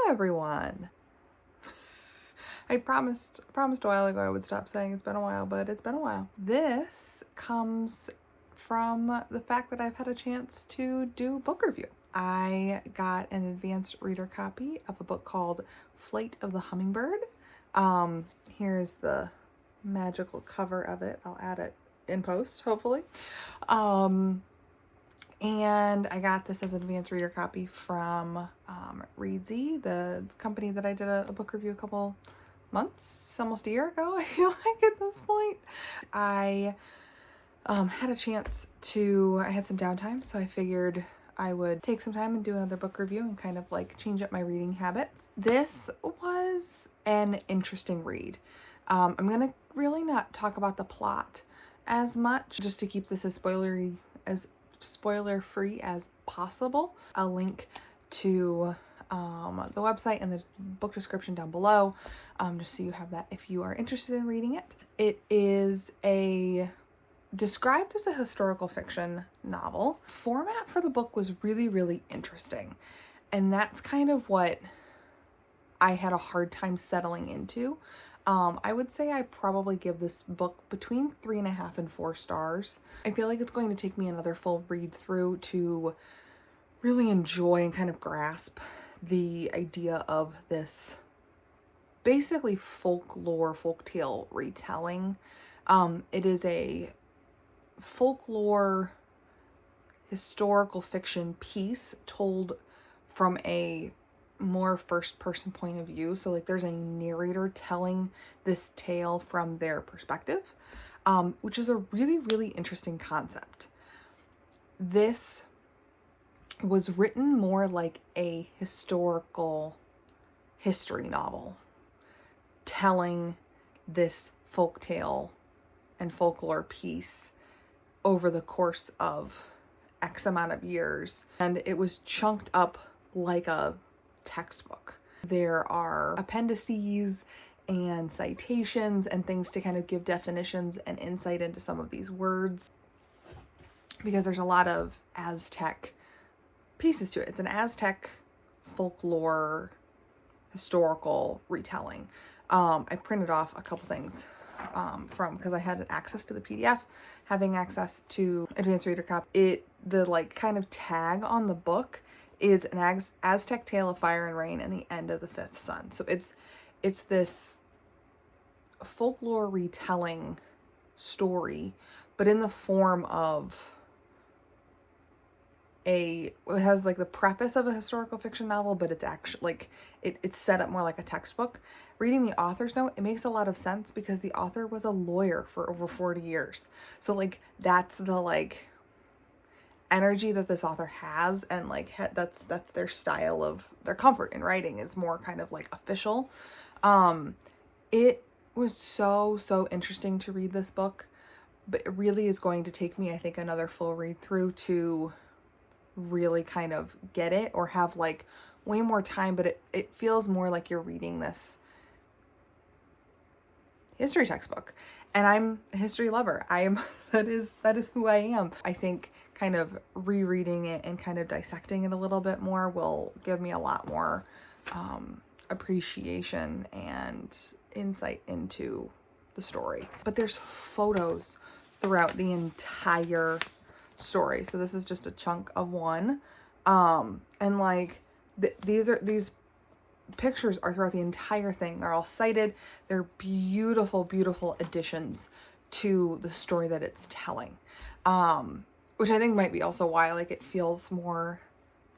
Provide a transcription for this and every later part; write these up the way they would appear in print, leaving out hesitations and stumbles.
everyone. I promised a while ago I would stop saying it's been a while, but it's been a while. This comes from the fact that I've had a chance to do book review. I got an advanced reader copy of a book called Flight of the Hummingbird. Here's the magical cover of it. I'll add it in post, hopefully. And I got this as an advanced reader copy from Huitzilin, the company that I did a book review a couple months, almost a year ago, I feel like at this point. I had a chance I had some downtime, so I figured I would take some time and do another book review and kind of like change up my reading habits. This was an interesting read. I'm gonna really not talk about the plot as much, just to keep this as spoiler-free as possible. I'll link to the website and the book description down below, just so you have that if you are interested in reading it. It is described as a historical fiction novel. Format for the book was really, really interesting, and that's kind of what I had a hard time settling into. I would say I probably give this book between 3.5 and 4 stars. I feel like it's going to take me another full read through to really enjoy and kind of grasp the idea of this basically folktale retelling. It is a folklore historical fiction piece told from a more first-person point of view. So like there's a narrator telling this tale from their perspective, which is a really, really interesting concept. This was written more like a historical history novel, telling this folktale and folklore piece over the course of X amount of years. And it was chunked up like a textbook. There are appendices and citations and things to kind of give definitions and insight into some of these words, because there's a lot of Aztec pieces to it. It's an Aztec folklore historical retelling. I printed off a couple things because I had access to the PDF, having access to advanced reader copy. The like kind of tag on the book is an Aztec tale of fire and rain and the end of the fifth sun. So it's this folklore retelling story, but in the form of it has like the preface of a historical fiction novel, but it's actually like it's set up more like a textbook. Reading the author's note, it makes a lot of sense because the author was a lawyer for over 40 years. So like that's the like energy that this author has, and like that's their style of their comfort in writing is more kind of like official. It was so interesting to read this book, but it really is going to take me, I think, another full read through to really kind of get it, or have like way more time. But it feels more like you're reading this history textbook, and I'm a history lover. That is who I am. I think kind of rereading it and kind of dissecting it a little bit more will give me a lot more appreciation and insight into the story. But there's photos throughout the entire story, so this is just a chunk of one, and like these pictures are throughout the entire thing. They're all cited. They're beautiful additions to the story that it's telling, which I think might be also why like it feels more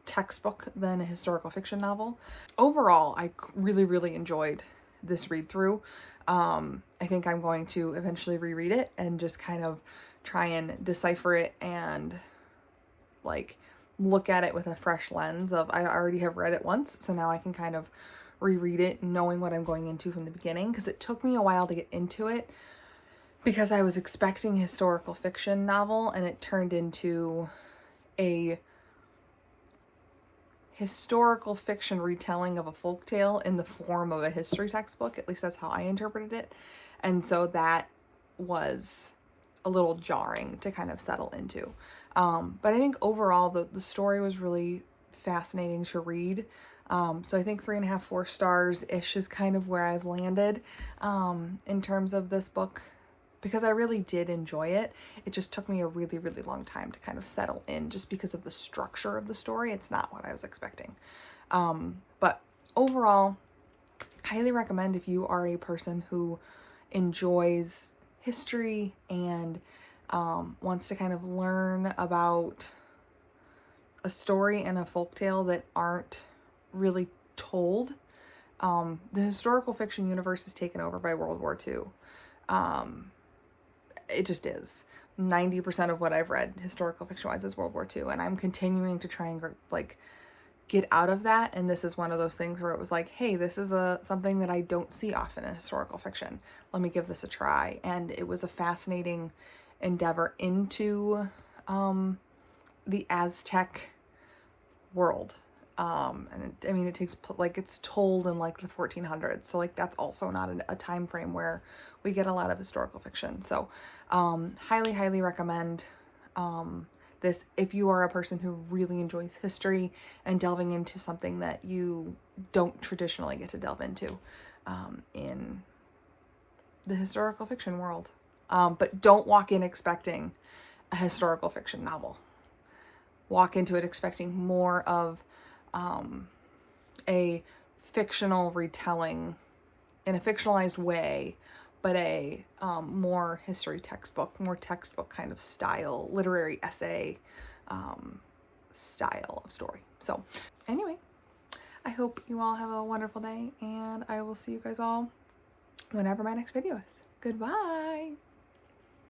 textbook than a historical fiction novel. Overall, I really enjoyed this read through. I think I'm going to eventually reread it and just kind of try and decipher it and like look at it with a fresh lens of, I already have read it once, so now I can kind of reread it knowing what I'm going into from the beginning, because it took me a while to get into it because I was expecting a historical fiction novel and it turned into a historical fiction retelling of a folktale in the form of a history textbook. At least that's how I interpreted it. And so that was a little jarring to kind of settle into. But I think overall the story was really fascinating to read. So I think 3.5, 4 stars-ish is kind of where I've landed in terms of this book, because I really did enjoy it. It just took me a really, really long time to kind of settle in just because of the structure of the story. It's not what I was expecting. But overall, highly recommend if you are a person who enjoys history and wants to kind of learn about a story and a folktale that aren't really told. The historical fiction universe is taken over by World War II. It just is. 90% of what I've read historical fiction wise is World War II, and I'm continuing to try and like get out of that. And this is one of those things where it was like, hey, this is something that I don't see often in historical fiction. Let me give this a try. And it was a fascinating endeavor into the Aztec world. And I mean, it takes like, it's told in like the 1400s, so like that's also not a time frame where we get a lot of historical fiction. So highly recommend this if you are a person who really enjoys history and delving into something that you don't traditionally get to delve into in the historical fiction world. But don't walk in expecting a historical fiction novel. Walk into it expecting more of a fictional retelling in a fictionalized way, but a more history textbook, more textbook kind of style, literary essay style of story. So anyway, I hope you all have a wonderful day, and I will see you guys all whenever my next video is. Goodbye.